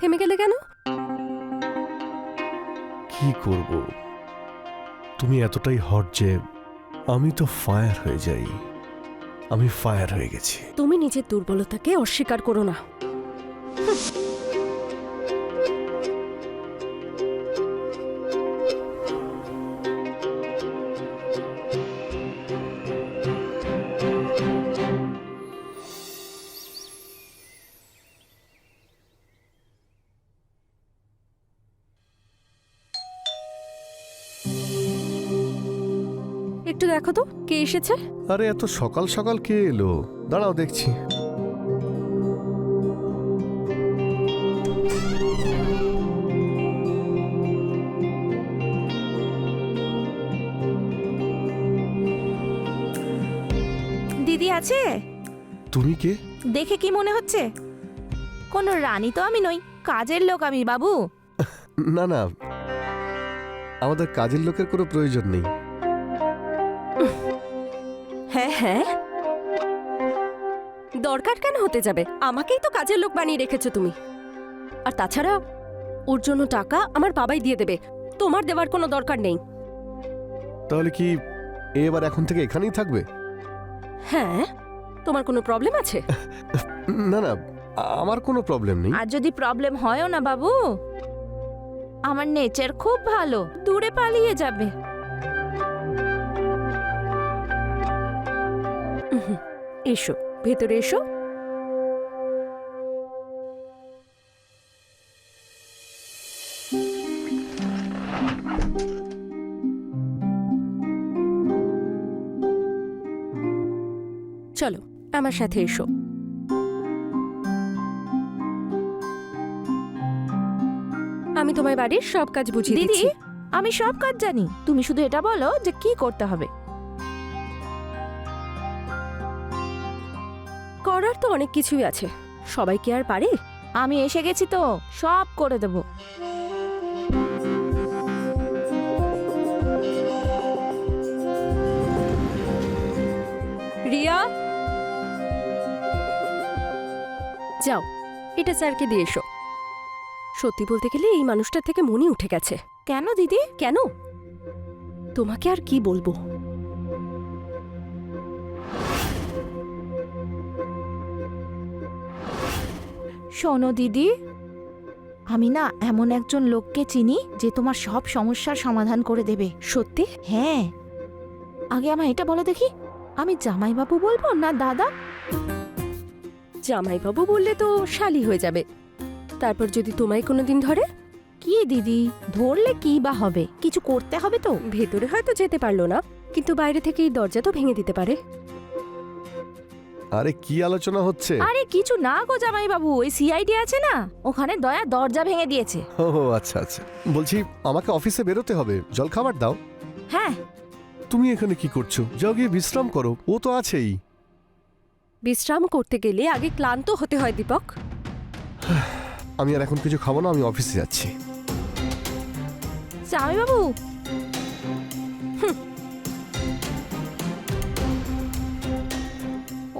থেমে গেলে কেন? কি করব, তুমি এতটাই হট যে আমি তো ফায়ার হয়ে যাই। আমি ফায়ার হয়ে গেছি। তুমি নিজের দুর্বলতাকে অস্বীকার করো না। একটু দেখো তো কে এসেছে। আরে এত সকাল সকাল কে এলো? দাঁড়াও দেখছি। দিদি আছে? তুমি কে? দেখে কি মনে হচ্ছে? কোনো রানী তো আমি নই, কাজের লোক আমি বাবু। না না, আমাদের কাজের লোকের কোনো প্রয়োজন নেই। হ্যাঁ হ্যাঁ, দরকার কেন হতে যাবে? আমাকেই তো কাজের লোক বানিয়ে রেখেছো তুমি। আর তাছাড়া ওর জন্য টাকা আমার বাবাই দিয়ে দেবে, তোমার দেওয়ার কোনো দরকার নেই। তাহলে কি এবার এখন থেকে এখানেই থাকবে? হ্যাঁ, তোমার কোনো প্রবলেম আছে? না না, আমার কোনো প্রবলেম নেই। আর যদি প্রবলেম হয়ও না বাবু, আমার নেচার খুব ভালো, দূরে পালিয়ে যাবে। এসো, ভেতরে এসো। চলো আমার সাথে এসো। আমি তোমার বাড়ির সব কাজ বুঝিয়ে দিদি, দিচ্ছি। আমি সব কাজ জানি, তুমি শুধু এটা বলো যে কি করতে হবে। করার তো অনেক কিছুই আছে, সবাই কি আর পারে? আমি এসে গেছি তো, সব করে দেব। রিয়া, যাও এটা স্যারকে দিয়ে এসো। সত্যি বলতে গেলে এই মানুষটার থেকে মনই উঠে গেছে। কেন দিদি? কেন? তোমাকে আর কি বলবো। শোনো দিদি, আমি না এমন একজন লোককে চিনি যে তোমার সব সমস্যার সমাধান করে দেবে। সত্যি? হ্যাঁ, আগে আমায় এটা বলো দেখি, আমি জামাইবাবু বলবো না দাদা? জামাইবাবু বললে তো শালি হয়ে যাবে, তারপর যদি তোমায় কোনোদিন ধরে? কি দিদি, ধরলে কি বা হবে? কিছু করতে হবে তো। ভেতরে হয়তো যেতে পারলো না, কিন্তু বাইরে থেকে এই দরজা তো ভেঙে দিতে পারে। আরে কি আলোচনা হচ্ছে? আরে কিছু না গো জামাইবাবু, ওই সিআইডি আছে না, ওখানে দয়া দরজা ভেঙে দিয়েছে। ও আচ্ছা আচ্ছা, বলছি আমাকে অফিসে বেরোতে হবে, জল খাবার দাও। হ্যাঁ। তুমি এখানে কি করছো? যাও গিয়ে বিশ্রাম করো, ও তো আছেই। বিশ্রাম করতে গেলে আগে ক্লান্ত হতে হয় দীপক। আমি আর এখন কিছু খাবো না, আমি অফিসে যাচ্ছি। জামাইবাবু,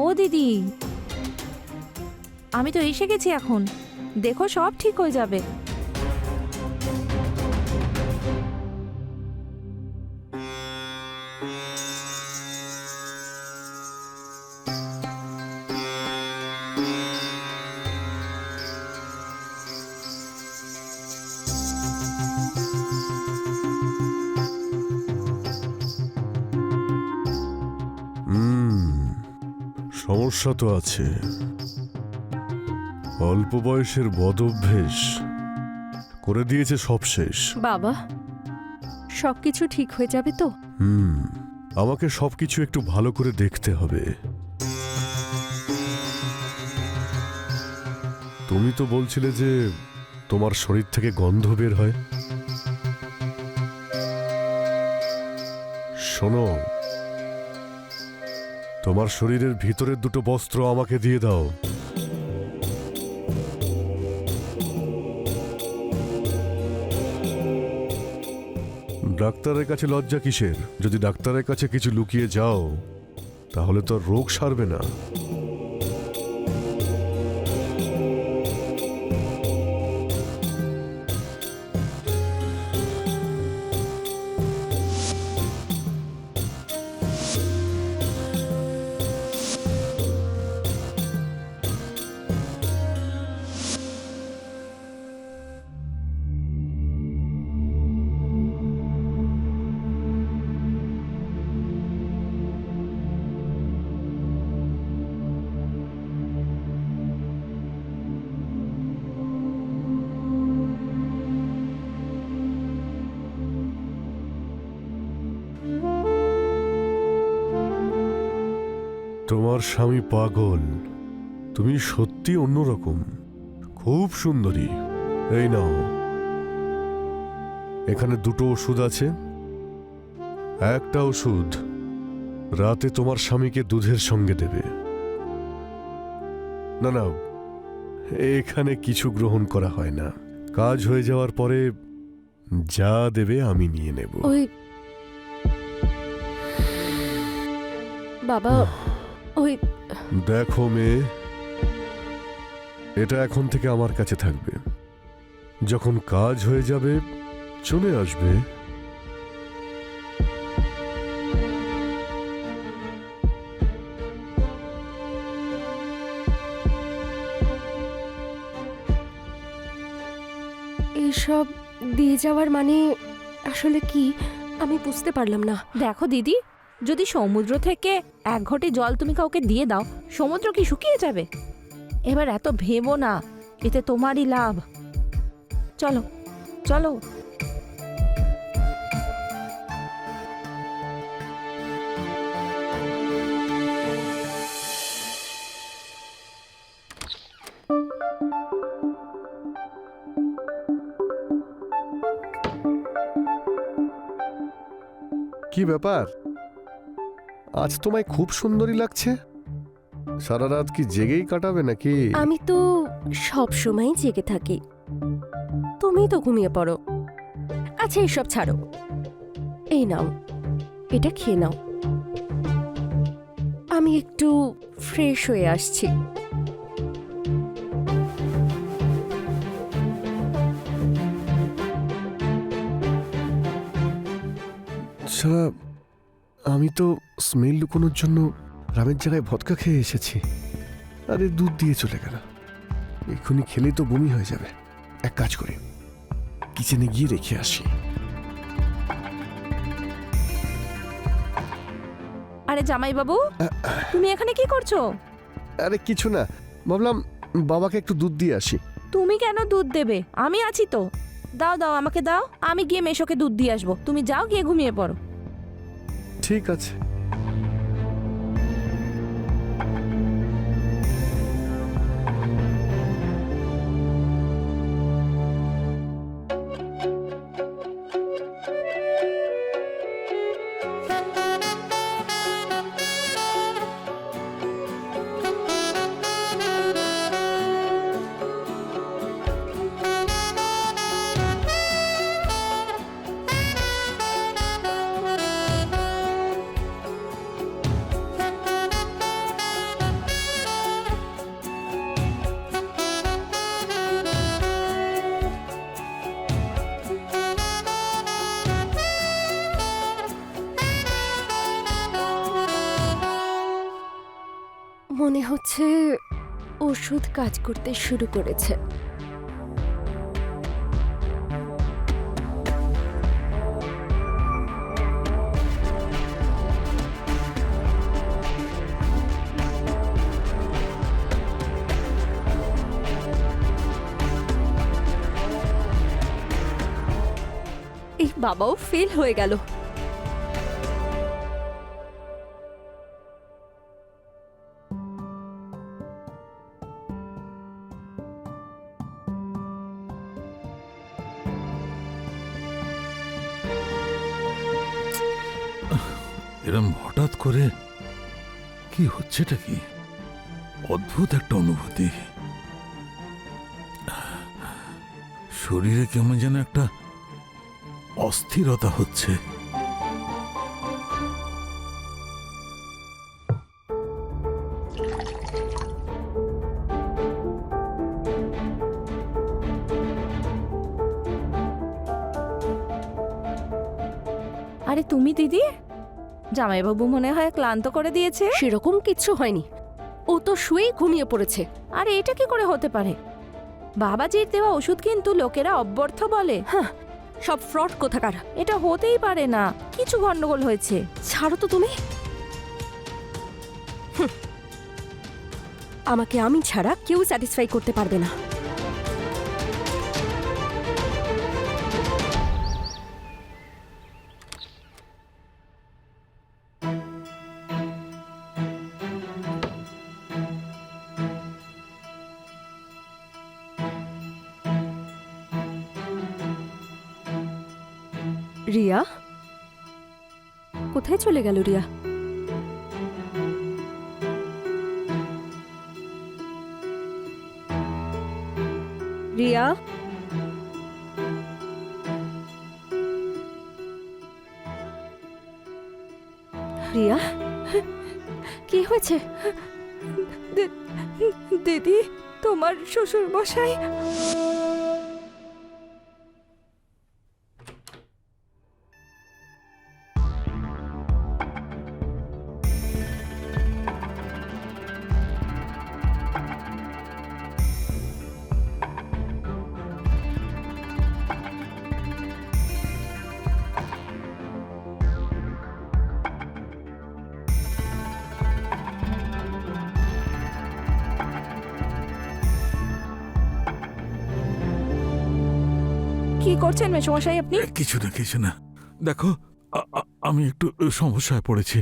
ও দিদি, আমি তো এসে গেছি এখন, দেখো সব ঠিক হয়ে যাবে। সমস্যা তো আছে, অল্প বয়সের বদঅভ্যেস করে দিয়েছে সব শেষ। বাবা, সবকিছু ঠিক হয়ে যাবে তো? আমাকে সবকিছু একটু ভালো করে দেখতে হবে। তুমি তো বলছিলে যে তোমার শরীর থেকে গন্ধ বের হয়। শোনো, তোমার শরীরের ভিতরের দুটো বস্ত্র আমাকে দিয়ে দাও। ডাক্তারের কাছে লজ্জা কিসের? যদি ডাক্তারের কাছে কিছু লুকিয়ে যাও তাহলে তো রোগ সারবে না। তোমার স্বামী পাগল। তুমি সত্যি অন্যরকম, খুব সুন্দরী। এই নাও, এখানে 2টো ওষুধ আছে। একটা ওষুধ রাতে তোমার স্বামীকে দুধের সঙ্গে দেবে। না না, এখানে কিছু গ্রহণ করা হয় না। কাজ হয়ে যাওয়ার পরে যা দেবে আমি নিয়ে নেব। ওই বাবা, ওই দেখো মেয়ে, এটা এখন থেকে আমার কাছে থাকবে। যখন কাজ হয়ে যাবে চলে আসবে। এইসব দিয়ে যাওয়ার মানে আসলে কি আমি বুঝতে পারলাম না। দেখো দিদি, যদি সমুদ্র থেকে 1 ঘটি জল তুমি কাউকে দিয়ে দাও, সমুদ্র কি শুকিয়ে যাবে? এবার এত ভেবো না, এতে তোমারই লাভ। চলো চলো। কি ব্যাপার, আজ তোমায় খুব সুন্দরী লাগছে। সারা রাত কি জেগেই কাটাবে নাকি? আমি তো সব সময় জেগে থাকি, তুমি তো ঘুমিয়ে পড়ো। আচ্ছা এসব ছাড়ো, এই নাও, এটা খেয়ে নাও। আমি একটু ফ্রেশ হয়ে আসছি। ছাড়া আমি তো স্মেল লুকোনোর জন্য রামের জায়গায় ভদকা খেয়ে এসেছি। আরে দুধ দিয়ে চলে গেল। এক্ষুনি খেলেই তো বমি হয়ে যাবে। এক কাজ করি, কিচেনে গিয়ে রেখে আসি। আরে জামাই বাবু, তুমি এখানে কি করছো? আরে কিছু না, ভাবলাম বাবাকে একটু দুধ দিয়ে আসি। তুমি কেন দুধ দেবে? আমি আছি তো। দাও দাও, আমাকে দাও, আমি গিয়ে মেশোকে দুধ দিয়ে আসবো। তুমি যাও, গিয়ে ঘুমিয়ে পড়ো। ঠিক আছে। মনে হচ্ছে ওষুধ কাজ করতে শুরু করেছে। এই বাবাও ফেল হয়ে গেল। এরম হঠাৎ করে কি হচ্ছেটা কি? অদ্ভুত একটা অনুভূতি। শরীরে কেমন যেন একটা অস্থিরতা হচ্ছে। আরে তুমি দিদি, জামাইবাবু মনে হয় ক্লান্ত করে দিয়েছে। সেরকম কিচ্ছু হয়নি, ও তো শুয়েই ঘুমিয়ে পড়েছে। আরে এটা কি করে হতে পারে? বাবাজির দেওয়া ওষুধ কিন্তু লোকেরা অব্যর্থ বলে। হ্যাঁ, সব ফ্রড কোথাকার। এটা হতেই পারে না, কিছু গন্ডগোল হয়েছে। ছাড়ো তো তুমি। আমাকে আমি ছাড়া কেউ স্যাটিসফাই করতে পারবে না। রিয়া কোথায় চলে গেল রিয়া? রিয়া রিয়া কি হয়েছে? দিদি, তোমার শ্বশুর মশাই। কি করছেন মেশমশাই আপনি? কিছু না দেখো, আমি একটু সমস্যায় পড়েছি।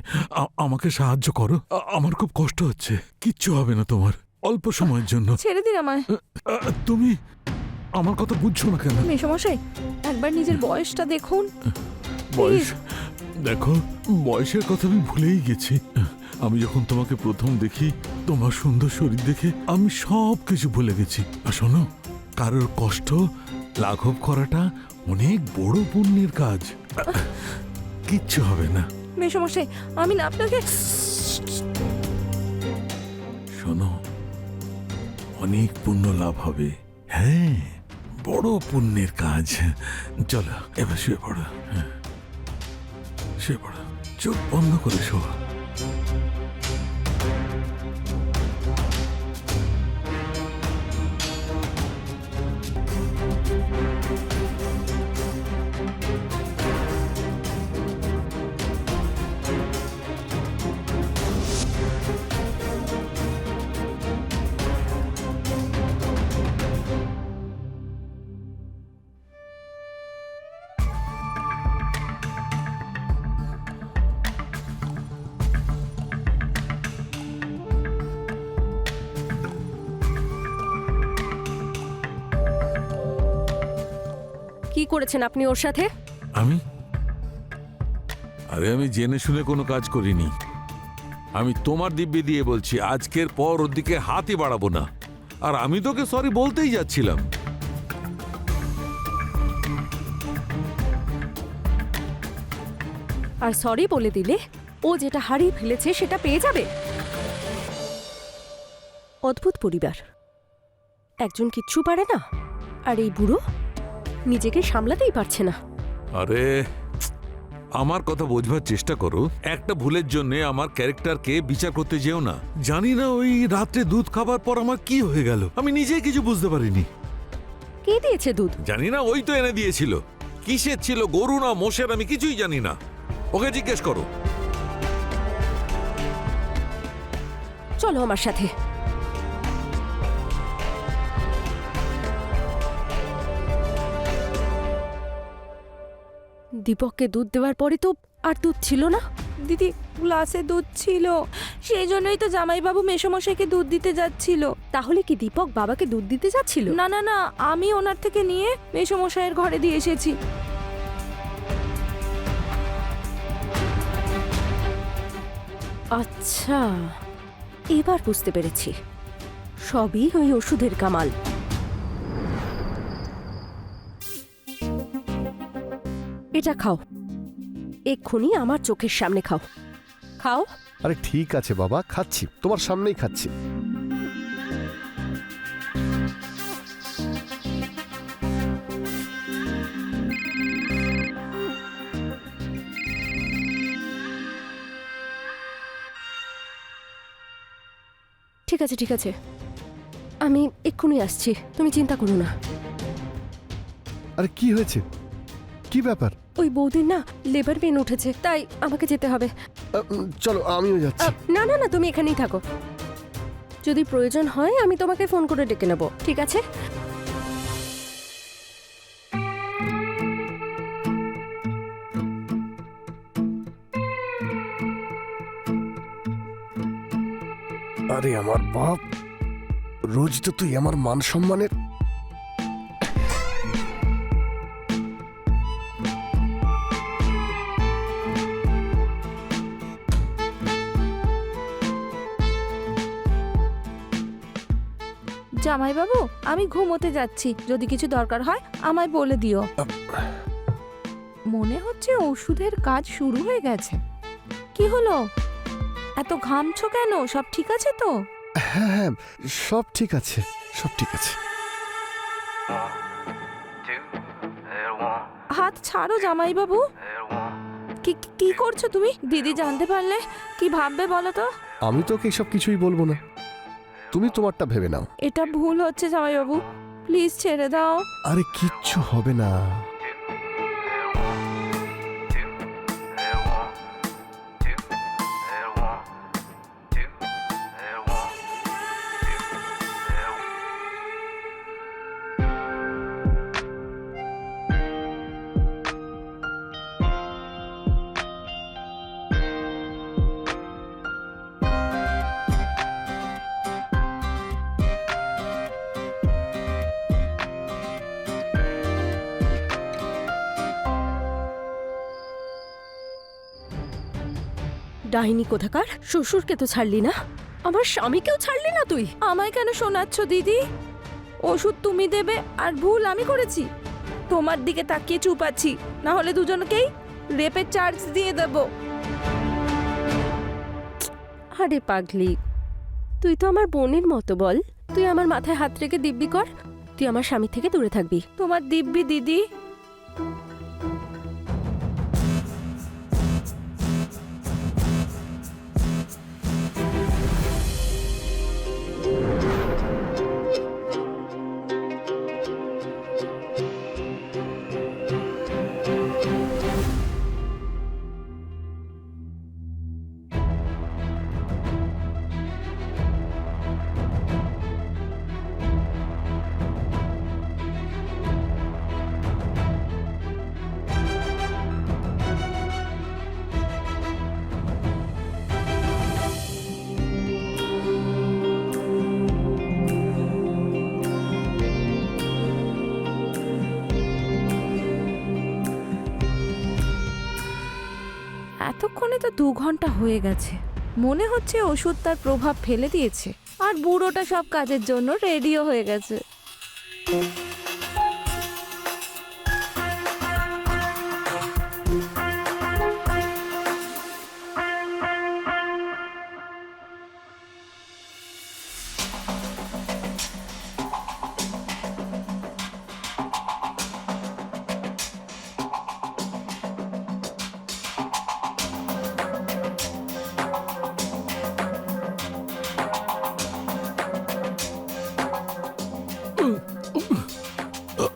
আমাকে সাহায্য করো। আমার খুব কষ্ট হচ্ছে। কিচ্ছু হবে না তোমার, অল্প সময়ের জন্য। ছেড়ে দিন আমায়। তুমি আমার কথা বুঝছো না কেন? মেশমশাই, একবার নিজের বয়সটা দেখুন। বয়স? দেখো, বয়সের কথা আমি ভুলেই গেছি। আমি যখন তোমাকে প্রথম দেখি, তোমার সুন্দর শরীর দেখে আমি সব কিছু ভুলে গেছি। আর শোনো, কারোর কষ্ট লাঘব করাটা অনেক বড় পুণ্যের কাজ। কিচ্ছু হবে না। মেশমশাই, আমি না আপনাকে। শোনো, অনেক পুণ্য লাভ হবে। হ্যাঁ, বড় পুণ্যের কাজ। চলো এবার শুয়ে পড়ো। শুয়ে পড়ো, চোখ বন্ধ করে শো। কি করেছেন আপনি ওর সাথে? আমি জেনে শুনে কোনো কাজ করিনি। আমি তোমার দিব্যি দিয়ে বলছি, আজকের পর ওর দিকে হাতই বাড়াবো না। আর আমি তোকে সরি বলতেই যাচ্ছিলাম। আর সরি বলে দিলে ও যেটা হারিয়ে ফেলেছে সেটা পেয়ে যাবে। অদ্ভুত পরিবার, একজন কিচ্ছু পারে না আর এই বুড়ো নিজেকে সামলাতেই পারছে না। আরে, আমার কথা বোঝবার চেষ্টা করো। একটা ভুলের জন্য আমার ক্যারেক্টারকে বিচার করতে যেও না। জানি না ওই রাত্রে দুধ খাবার পর আমার কি হয়ে গেল, আমি নিজেই কিছু বুঝতে পারিনি। কে দিয়েছে দুধ? জানি না, ওই তো এনে দিয়েছিল। কিসের ছিল, গরু না মোষের, আমি কিছুই জানি না। ওকে জিজ্ঞেস করো। চলো আমার সাথে। দীপককে দুধ দেওয়ার পরে তো আর দুধ ছিল না। দিদি, গ্লাসে দুধ ছিল, সেই জন্যই তো জামাইবাবু মেশমশাইকে দুধ দিতে যাচ্ছিল। তাহলে কি দীপক বাবাকে দুধ দিতে যাচ্ছিল? না না না, আমি ওনার থেকে নিয়ে মেশমশাইয়ের ঘরে দিয়ে এসেছি। আচ্ছা, এবার বুঝতে পেরেছি, সবই ওই ওষুধের কামাল। এটা খাও, এক্ষুনি আমার চোখের সামনে খাও। খাও। আরে ঠিক আছে বাবা, খাচ্ছি, তোমার সামনেই খাচ্ছি। ঠিক আছে ঠিক আছে, আমি এক্ষুনি আসছি, তুমি চিন্তা করো না। আরে কি হয়েছে, কি ব্যাপার? ওই বৌদির না লেবার পেন উঠেছে, তাই আমাকে যেতে হবে। চলো আমিও যাচ্ছি। না না না, তুমি এখানেই থাকো। যদি প্রয়োজন হয় আমি তোমাকে ফোন করে ডেকে নেব, ঠিক আছে? আরে আমার বাপ, রোজ তো তুই আমার মান সম্মানের। জামাইবাবু, আমি ঘুমোতে যাচ্ছি, যদি কিছু দরকার হয় আমায় বলে দিও। মনে হচ্ছে ওষুধের কাজ শুরু হয়ে গেছে। কি হলো, এত ঘামছো কেন? সব ঠিক আছে তো? হ্যাঁ হ্যাঁ, সব ঠিক আছে, সব ঠিক আছে। হাত ছাড়ো জামাইবাবু। কি কি করছো তুমি? দিদি জানতে পারলে কি ভাববে বলো তো? আমি তোকে এসব কিছুই বলবো না, তুমি তোমারটা ভেবে নাও। এটা ভুল হচ্ছে জামাইবাবু, প্লিজ ছেড়ে দাও। আরে কিচ্ছু হবে না। ডাইনি কোথাকার, শ্বশুরকে তো ছাড়লি না, আমার স্বামীকেও ছাড়লি না তুই। আমায় কেন শোনাচ্ছ দিদি? ওষুধ তুমি দেবে আর ভুল আমি করেছি? তোমার দিকে তাকিয়ে চুপ আছি, না হলে দুজনকেই রেপের চার্জ দিয়ে দেব। আরে পাগলি, তুই তো আমার বোনের মতো, বল। তুই আমার মাথায় হাত রেখে দিব্যি কর, তুই আমার স্বামী থেকে দূরে থাকবি। তোমার দিব্যি দিদি। এতক্ষণে তো 2 ঘন্টা হয়ে গেছে। মনে হচ্ছে ওষুধ তার প্রভাব ফেলে দিয়েছে, আর বুড়োটা সব কাজের জন্য রেডিও হয়ে গেছে।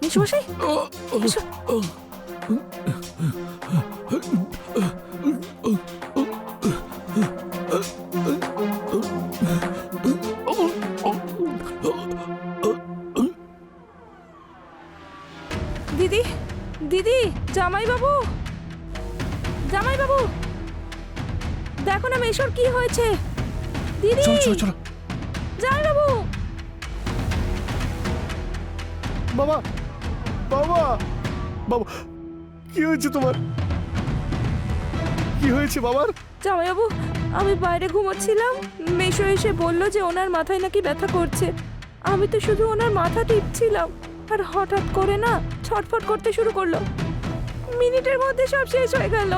মেশমশাই, এসো। দিদি, দিদি, জামাইবাবু, জামাইবাবু, দেখো না মেশোর কি হয়েছে। দিদি, চলো চলো চলো। জামাইবাবু। বাবা, বাবা, বাবা, কি হয়েছে তোমার? কি হয়েছে বাবার? জামাইবাবু, আমি বাইরে ঘুমোচ্ছিলাম, মেশো এসে বলল যে ওনার মাথায় নাকি ব্যথা করছে। আমি তো শুধু ওনার মাথা টিপছিলাম, আর হঠাৎ করে না ছটফট করতে শুরু করলো। মিনিটের মধ্যে সব শেষ হয়ে গেল।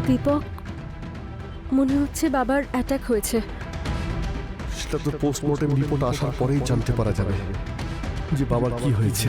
দীপক, মনে হচ্ছে বাবার অ্যাটাক হয়েছে। সেটা তো পোস্টমর্টেম রিপোর্ট আসার পরেই জানতে পারা যাবে যে বাবার কি হয়েছে।